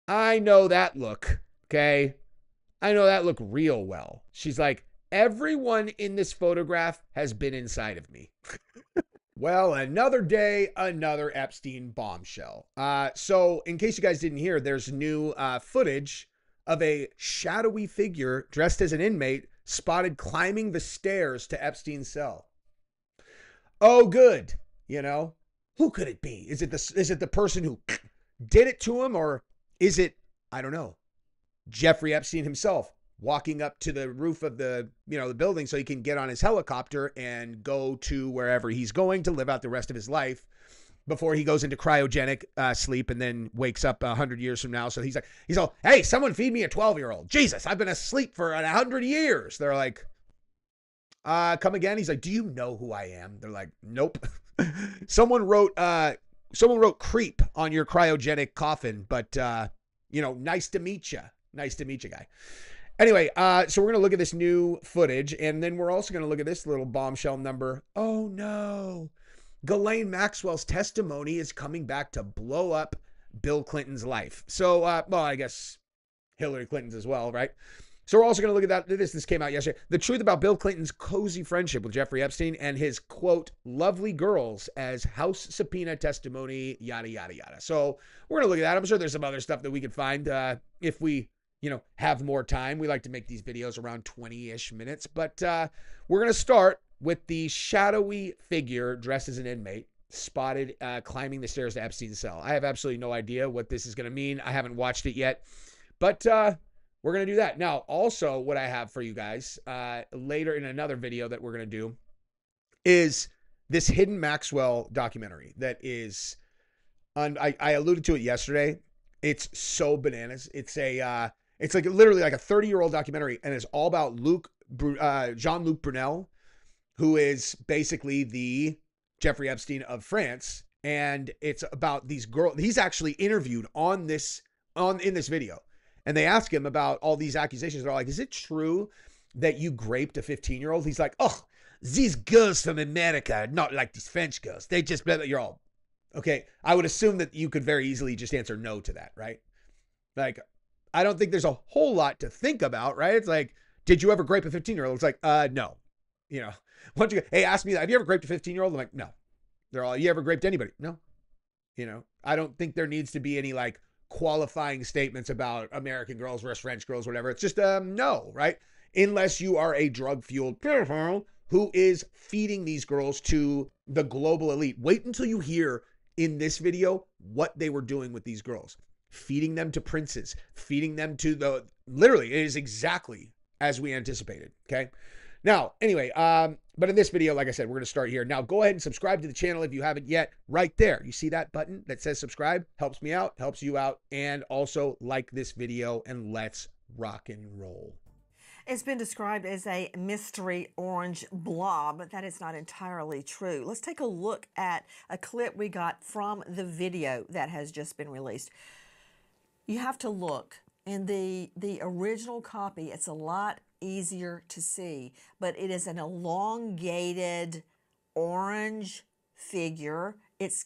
I know that look, okay? I know that look real well. She's like, everyone in this photograph has been inside of me. Well, another day, another Epstein bombshell. So, in case you guys didn't hear, there's new footage of a shadowy figure dressed as an inmate spotted climbing the stairs to Epstein's cell. Oh, good. You know, who could it be? Is it the person who did it to him, or is it, I don't know, Jeffrey Epstein himself walking up to the roof of the building so he can get on his helicopter and go to wherever he's going to live out the rest of his life before he goes into cryogenic sleep and then wakes up 100 years from now. So he's all, hey, someone feed me a 12-year-old. Jesus, I've been asleep for 100 years. They're like, come again. He's like, do you know who I am? They're like, nope. someone wrote creep on your cryogenic coffin, but nice to meet you. Nice to meet you, guy. Anyway, so we're going to look at this new footage, and then we're also going to look at this little bombshell number. Oh, no. Ghislaine Maxwell's testimony is coming back to blow up Bill Clinton's life. So, I guess Hillary Clinton's as well, right? So we're also going to look at that. This came out yesterday. The truth about Bill Clinton's cozy friendship with Jeffrey Epstein and his, quote, lovely girls as House subpoena testimony, yada, yada, yada. So we're going to look at that. I'm sure there's some other stuff that we could find if we have more time. We like to make these videos around 20-ish minutes, but we're going to start with the shadowy figure dressed as an inmate spotted climbing the stairs to Epstein's cell. I have absolutely no idea what this is going to mean. I haven't watched it yet, but we're going to do that. Now, also what I have for you guys later in another video that we're going to do is this Hidden Maxwell documentary that is, I alluded to it yesterday. It's so bananas. It's like literally like a 30-year-old documentary, and it's all about Jean-Luc Brunel, who is basically the Jeffrey Epstein of France. And it's about these girls. He's actually interviewed in this video. And they ask him about all these accusations. They're like, is it true that you raped a 15-year-old? He's like, oh, these girls from America are not like these French girls. They just, you're all, okay. I would assume that you could very easily just answer no to that, right? Like, I don't think there's a whole lot to think about, right? It's like, did you ever rape a 15-year-old? It's like, no. Why don't you, hey, ask me that. Have you ever raped a 15-year-old? I'm like, no. They're all, you ever raped anybody? No. I don't think there needs to be any like qualifying statements about American girls versus French girls, whatever. It's just, no, right? Unless you are a drug-fueled pedophile who is feeding these girls to the global elite. Wait until you hear in this video what they were doing with these girls. Feeding them to princes, feeding them to literally, it is exactly as we anticipated, okay? Now, anyway, but in this video, like I said, we're going to start here. Now, go ahead and subscribe to the channel if you haven't yet. Right there, you see that button that says subscribe? Helps me out, helps you out, and also like this video, and let's rock and roll. It's been described as a mystery orange blob, but that is not entirely true. Let's take a look at a clip we got from the video that has just been released. You have to look. In the original copy, it's a lot easier to see, but it is an elongated orange figure. It's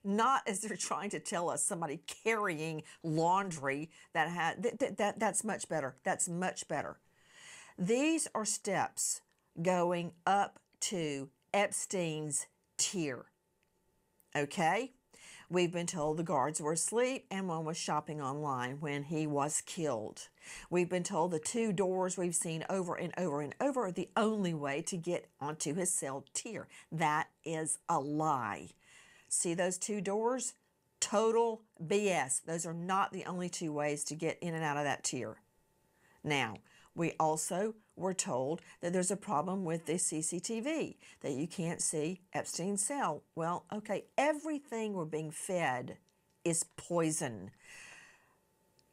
not as they're trying to tell us somebody carrying laundry that's much better. That's much better. These are steps going up to Epstein's tier. Okay? We've been told the guards were asleep and one was shopping online when he was killed. We've been told the two doors we've seen over and over and over are the only way to get onto his cell tier. That is a lie. See those two doors? Total BS. Those are not the only two ways to get in and out of that tier. Now, we also were told that there's a problem with the CCTV, that you can't see Epstein's cell. Well, okay, everything we're being fed is poison.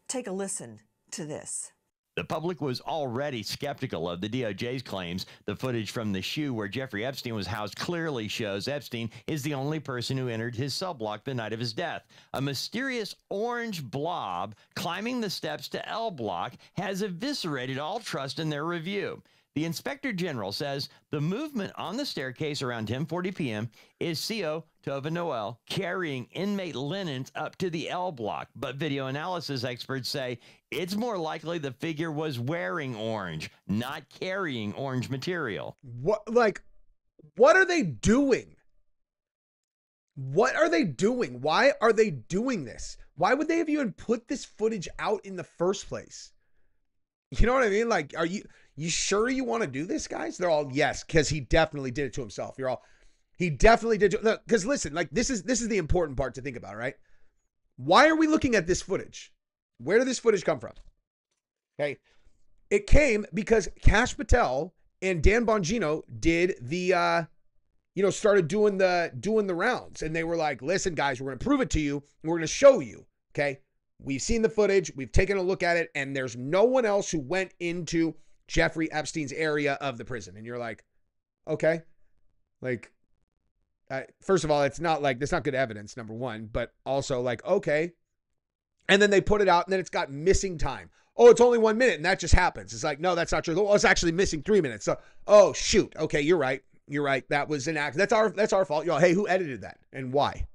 Take a listen to this. The public was already skeptical of the DOJ's claims. The footage from the SHU where Jeffrey Epstein was housed clearly shows Epstein is the only person who entered his cell block the night of his death. A mysterious orange blob climbing the steps to L Block has eviscerated all trust in their review. The Inspector General says the movement on the staircase around 10:40 p.m. is CO Tova Noel carrying inmate linens up to the L block, but video analysis experts say it's more likely the figure was wearing orange, not carrying orange material. What are they doing? What are they doing? Why are they doing this? Why would they have even put this footage out in the first place? You know what I mean? Like, are you sure you want to do this, guys? They're all, yes, because he definitely did it to himself. You're all, he definitely did. Because listen, like, this is the important part to think about, right? Why are we looking at this footage? Where did this footage come from? Okay. It came because Kash Patel and Dan Bongino did the, started doing the rounds. And they were like, listen, guys, we're going to prove it to you. And we're going to show you. Okay. We've seen the footage. We've taken a look at it. And there's no one else who went into Jeffrey Epstein's area of the prison. And you're like, okay. Like, first of all, it's not good evidence, number one. But also like, okay. And then they put it out and then it's got missing time. Oh, it's only 1 minute and that just happens. It's like, no, that's not true. Oh, it's actually missing 3 minutes. So, oh, shoot. Okay, you're right. You're right. That was an accident. That's our fault. Hey, who edited that and why?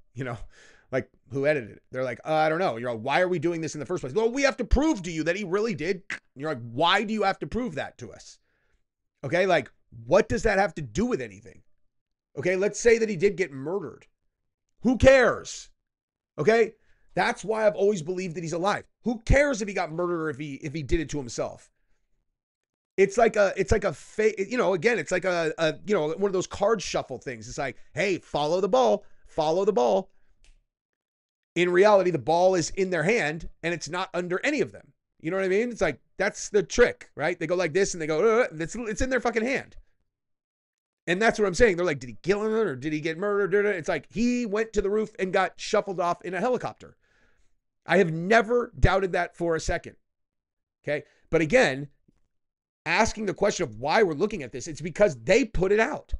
Like, who edited it? They're like, I don't know. You're like, why are we doing this in the first place? Well, we have to prove to you that he really did. You're like, why do you have to prove that to us? Okay, like, what does that have to do with anything? Okay, let's say that he did get murdered. Who cares? Okay, that's why I've always believed that he's alive. Who cares if he got murdered or if he did it to himself? It's like a fake, again, it's like a one of those card shuffle things. It's like, hey, follow the ball. In reality, the ball is in their hand and it's not under any of them. You know what I mean? It's like, that's the trick, right? They go like this and they go, it's in their fucking hand. And that's what I'm saying. They're like, did he kill him or did he get murdered? It's like he went to the roof and got shuffled off in a helicopter. I have never doubted that for a second. Okay. But again, asking the question of why we're looking at this, it's because they put it out.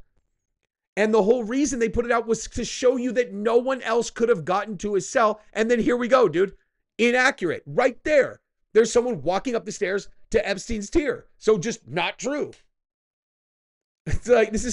And the whole reason they put it out was to show you that no one else could have gotten to his cell. And then here we go, dude. Inaccurate. Right there. There's someone walking up the stairs to Epstein's tier. So just not true. It's like, this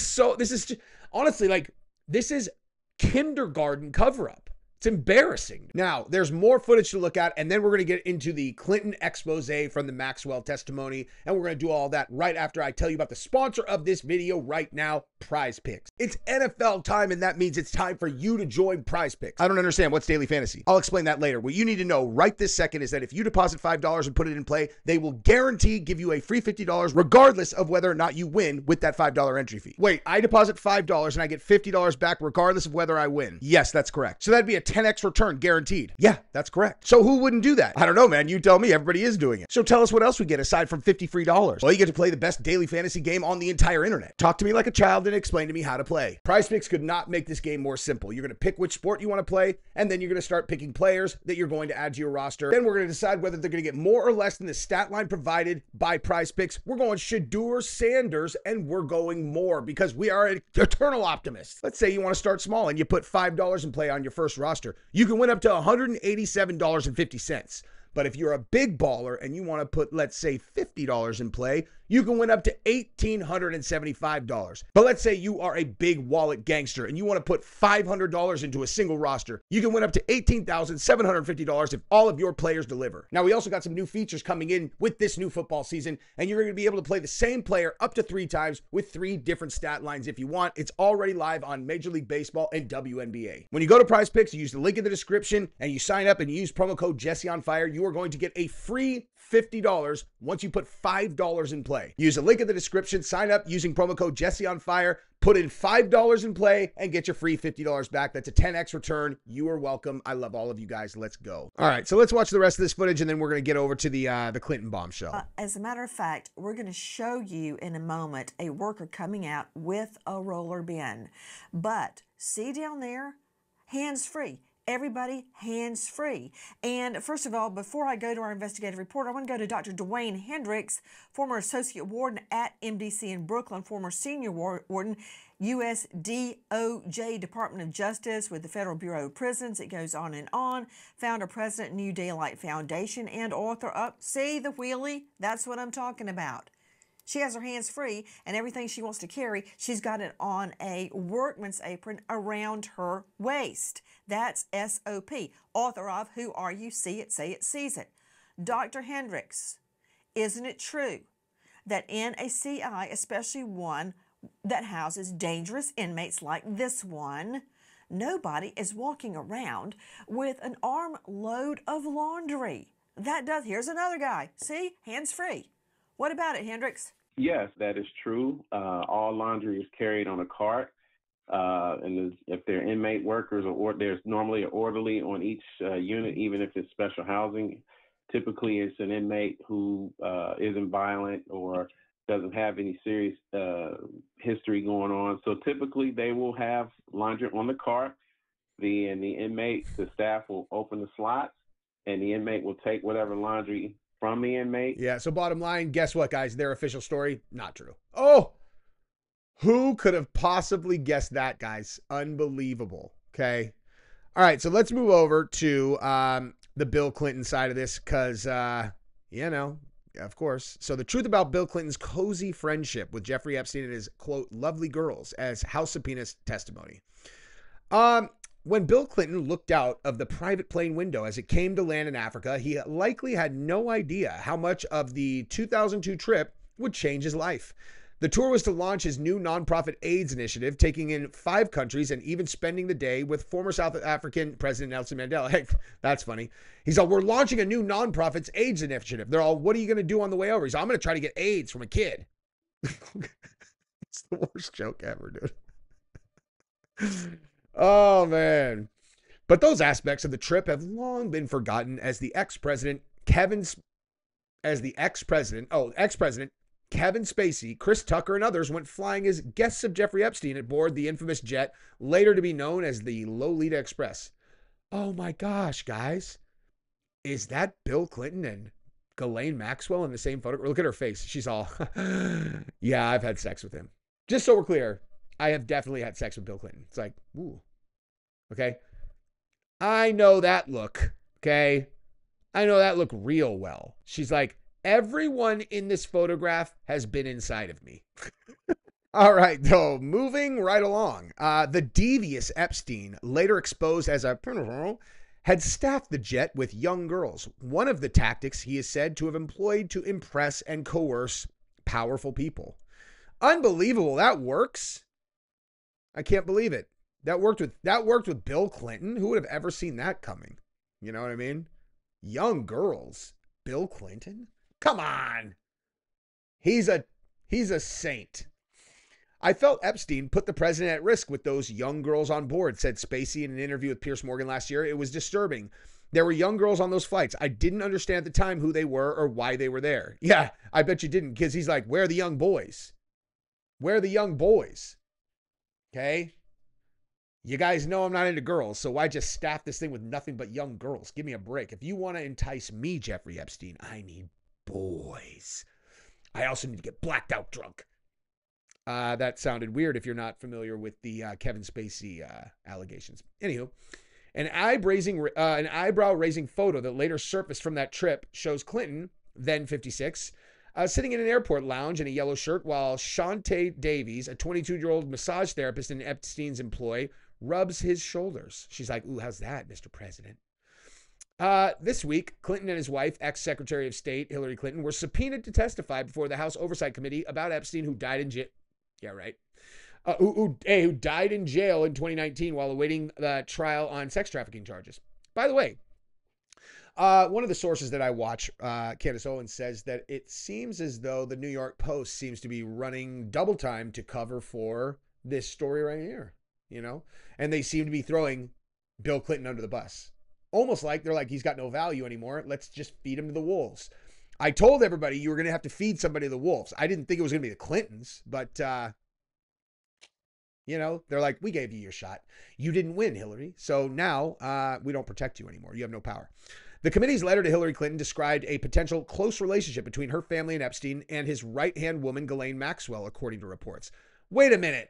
is kindergarten cover up. It's embarrassing. Now, there's more footage to look at, and then we're going to get into the Clinton expose from the Maxwell testimony, and we're going to do all that right after I tell you about the sponsor of this video right now, Prize Picks. It's NFL time, and that means it's time for you to join Prize Picks. I don't understand what's daily fantasy. I'll explain that later. What you need to know right this second is that if you deposit $5 and put it in play, they will guarantee give you a free $50 regardless of whether or not you win with that $5 entry fee. Wait, I deposit $5 and I get $50 back regardless of whether I win. Yes, that's correct. So that'd be a 10x return guaranteed. Yeah, that's correct. So who wouldn't do that? I don't know, man. You tell me. Everybody is doing it. So tell us what else we get aside from $50 free. Well, you get to play the best daily fantasy game on the entire internet. Talk to me like a child and explain to me how to play. PrizePicks could not make this game more simple. You're going to pick which sport you want to play, and then you're going to start picking players that you're going to add to your roster. Then we're going to decide whether they're going to get more or less than the stat line provided by PrizePicks. We're going Shedeur Sanders, and we're going more because we are eternal optimists. Let's say you want to start small and you put $5 in play on your first roster. You can win up to $187.50. But if you're a big baller and you want to put, let's say, $50 in play, you can win up to $1,875. But let's say you are a big wallet gangster and you want to put $500 into a single roster. You can win up to $18,750 if all of your players deliver. Now, we also got some new features coming in with this new football season, and you're going to be able to play the same player up to 3 times with 3 different stat lines if you want. It's already live on Major League Baseball and WNBA. When you go to PrizePicks, you use the link in the description and you sign up and you use promo code JesseOnFire, you are going to get a free $50 once you put $5 in play. Use the link in the description, sign up using promo code JesseOnFire, put in $5 in play, and get your free $50 back. That's a 10x return. You are welcome. I love all of you guys. Let's go. All right, so let's watch the rest of this footage, and then we're going to get over to the Clinton bombshell. As a matter of fact, we're going to show you in a moment a worker coming out with a roller bin. But see down there, hands-free. Everybody hands-free. And first of all, before I go to our investigative report, I want to go to Dr. Dwayne Hendricks, former associate warden at MDC in Brooklyn, former senior warden, U.S. DOJ, Department of Justice with the Federal Bureau of Prisons. It goes on and on. Founder, president, New Daylight Foundation, and author of, see the wheelie? That's what I'm talking about. She has her hands free, and everything she wants to carry, she's got it on a workman's apron around her waist. That's SOP. Author of Who Are You? See It, Say It, Sees It. Dr. Hendricks, isn't it true that in a CI, especially one that houses dangerous inmates like this one, nobody is walking around with an armload of laundry? Here's another guy. See, hands free. What about it, Hendricks? Yes, that is true. All laundry is carried on a cart. And if they're inmate workers, or there's normally an orderly on each unit, even if it's special housing. Typically, it's an inmate who isn't violent or doesn't have any serious history going on. So typically, they will have laundry on the cart. The staff will open the slots, and the inmate will take whatever laundry from the inmate. Yeah, so bottom line, guess what, guys? Their official story, not true. Oh, who could have possibly guessed that, guys? Unbelievable. Okay. All right, so let's move over to the Bill Clinton side of this because, of course. So the truth about Bill Clinton's cozy friendship with Jeffrey Epstein and his, quote, lovely girls as House subpoena testimony. When Bill Clinton looked out of the private plane window as it came to land in Africa, he likely had no idea how much of the 2002 trip would change his life. The tour was to launch his new nonprofit AIDS initiative, taking in 5 countries and even spending the day with former South African President Nelson Mandela. Hey, that's funny. He's all, we're launching a new nonprofit's AIDS initiative. They're all, what are you going to do on the way over? He's all, I'm going to try to get AIDS from a kid. It's the worst joke ever, dude. Oh, man. But those aspects of the trip have long been forgotten as the ex-president Kevin Spacey, Chris Tucker, and others went flying as guests of Jeffrey Epstein aboard the infamous jet, later to be known as the Lolita Express. Oh my gosh, guys. Is that Bill Clinton and Ghislaine Maxwell in the same photo? Look at her face. She's all, yeah, I've had sex with him. Just so we're clear, I have definitely had sex with Bill Clinton. It's like, ooh. Okay. I know that look. Okay. I know that look real well. She's like, everyone in this photograph has been inside of me. All right, though, moving right along. The devious Epstein, later exposed as a criminal, had staffed the jet with young girls. One of the tactics he is said to have employed to impress and coerce powerful people. Unbelievable. That works. I can't believe it. That worked with Bill Clinton. Who would have ever seen that coming? You know what I mean? Young girls. Bill Clinton? Come on. He's a saint. I felt Epstein put the president at risk with those young girls on board, said Spacey in an interview with Piers Morgan last year. It was disturbing. There were young girls on those flights. I didn't understand at the time who they were or why they were there. Yeah, I bet you didn't, because he's like, where are the young boys? Where are the young boys? Okay? You guys know I'm not into girls, so why just staff this thing with nothing but young girls? Give me a break. If you want to entice me, Jeffrey Epstein, I need boys. I also need to get blacked out drunk. That sounded weird if you're not familiar with the Kevin Spacey allegations. Anywho, an eyebrow-raising photo that later surfaced from that trip shows Clinton, then 56, sitting in an airport lounge in a yellow shirt while Shantae Davies, a 22-year-old massage therapist in Epstein's employ, rubs his shoulders. She's like, ooh, how's that, Mr. President? This week, Clinton and his wife, ex-Secretary of State Hillary Clinton, were subpoenaed to testify before the House Oversight Committee about Epstein, who died in jail. Yeah, right. Who died in jail in 2019 while awaiting the trial on sex trafficking charges. By the way, one of the sources that I watch, Candace Owens, says that it seems as though the New York Post seems to be running double time to cover for this story right here, you know? And they seem to be throwing Bill Clinton under the bus. Almost like they're like, he's got no value anymore. Let's just feed him to the wolves. I told everybody you were going to have to feed somebody to the wolves. I didn't think it was going to be the Clintons, but, you know, they're like, we gave you your shot. You didn't win, Hillary. So now we don't protect you anymore. You have no power. The committee's letter to Hillary Clinton described a potential close relationship between her family and Epstein and his right-hand woman, Ghislaine Maxwell, according to reports. Wait a minute.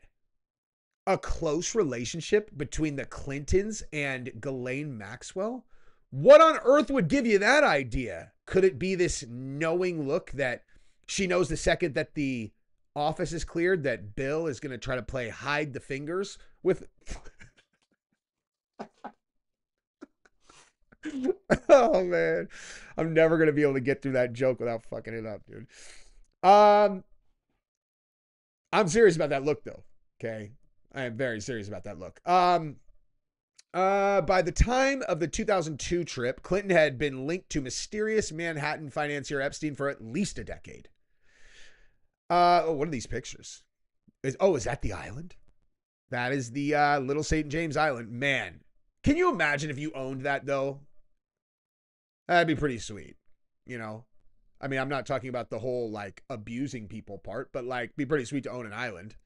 A close relationship between the Clintons and Ghislaine Maxwell? What on earth would give you that idea? Could it be this knowing look that She knows the second that the office is cleared that Bill is going to try to play hide the fingers with. Oh man, I'm never going to be able to get through that joke without fucking it up, dude. I'm serious about that look though. Okay. I am very serious about that look. By the time of the 2002 trip, Clinton had been linked to mysterious Manhattan financier Epstein for at least a decade. What are these pictures? Is that the island? That is the Little St. James Island. Man, can you imagine if you owned that though? That'd be pretty sweet, you know? I mean, I'm not talking about the whole like abusing people part, but like be pretty sweet to own an island.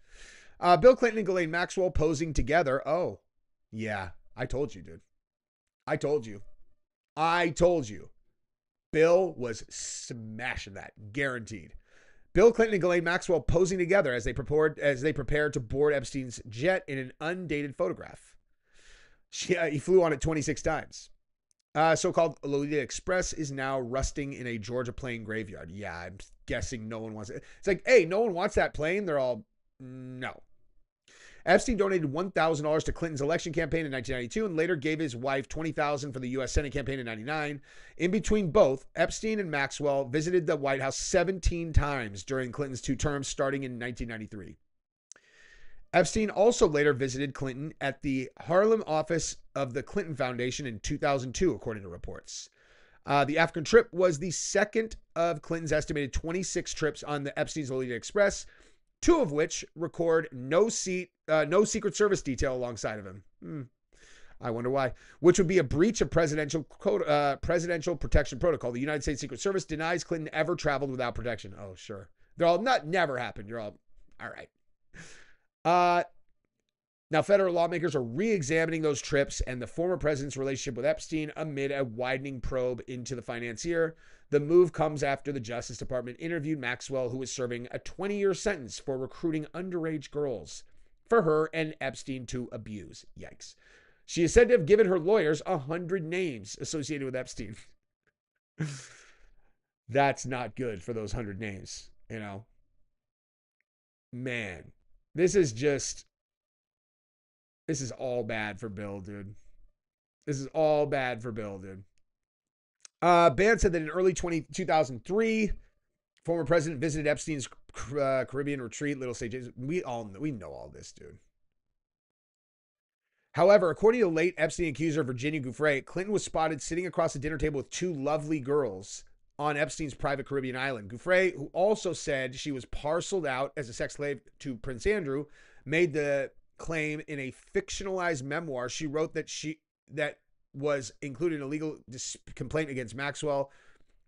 Bill Clinton and Ghislaine Maxwell posing together. Oh, yeah. I told you, dude. I told you. Bill was smashing that. Guaranteed. Bill Clinton and Ghislaine Maxwell posing together as they prepared to board Epstein's jet in an undated photograph. He flew on it 26 times. So-called Lolita Express is now rusting in a Georgia plane graveyard. Yeah, I'm guessing no one wants it. It's like, hey, no one wants that plane. They're all, no. Epstein donated $1,000 to Clinton's election campaign in 1992 and later gave his wife $20,000 for the U.S. Senate campaign in 1999. In between both, Epstein and Maxwell visited the White House 17 times during Clinton's 2 terms starting in 1993. Epstein also later visited Clinton at the Harlem office of the Clinton Foundation in 2002, according to reports. The African trip was the second of Clinton's estimated 26 trips on the Epstein's Lolita Express, 2 of which record no Secret Service detail alongside of him. I wonder why. Which would be a breach of presidential protection protocol. The United States Secret Service denies Clinton ever traveled without protection. Oh, sure. They're all never happened. You're all right. Now, federal lawmakers are re-examining those trips and the former president's relationship with Epstein amid a widening probe into the financier. The move comes after the Justice Department interviewed Maxwell, who was serving a 20-year sentence for recruiting underage girls for her and Epstein to abuse. Yikes. She is said to have given her lawyers 100 names associated with Epstein. That's not good for those 100 names, you know. Man, this is all bad for Bill, dude. This is all bad for Bill, dude. Ban said that in early 2003, former president visited Epstein's Caribbean retreat, Little St. James. We know all this, dude. However, according to late Epstein accuser Virginia Giuffre, Clinton was spotted sitting across the dinner table with 2 lovely girls on Epstein's private Caribbean island. Giuffre, who also said she was parceled out as a sex slave to Prince Andrew, made the claim in a fictionalized memoir she wrote that was included in a legal complaint against Maxwell,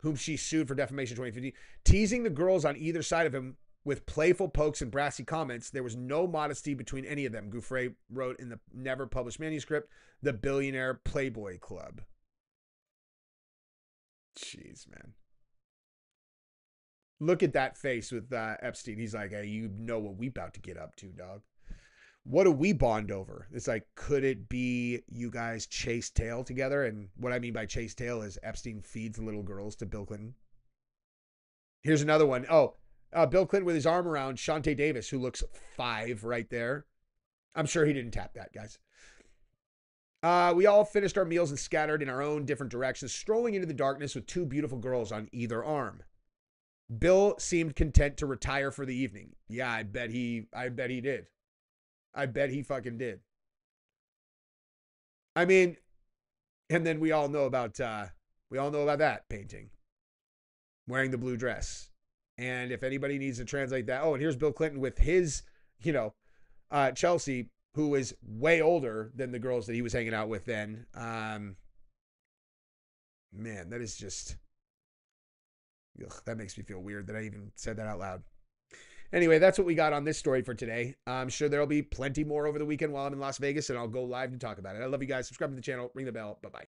whom she sued for defamation in 2015, teasing the girls on either side of him with playful pokes and brassy comments. There was no modesty between any of them, Giuffre wrote in the never published manuscript, The Billionaire Playboy Club. Jeez, man. Look at that face with Epstein. He's like, hey, you know what we about to get up to, dog. What do we bond over? It's like, could it be you guys chase tail together? And what I mean by chase tail is Epstein feeds little girls to Bill Clinton. Here's another one. Bill Clinton with his arm around Shantae Davis, who looks 5 right there. I'm sure he didn't tap that, guys. We all finished our meals and scattered in our own different directions, strolling into the darkness with 2 beautiful girls on either arm. Bill seemed content to retire for the evening. Yeah, I bet he did. I bet he fucking did. I mean, and then we all know about that painting. Wearing the blue dress. And if anybody needs to translate that, and here's Bill Clinton with his, Chelsea, who is way older than the girls that he was hanging out with then. Man, that is just, that makes me feel weird that I even said that out loud. Anyway, that's what we got on this story for today. I'm sure there'll be plenty more over the weekend while I'm in Las Vegas, and I'll go live to talk about it. I love you guys. Subscribe to the channel. Ring the bell. Bye-bye.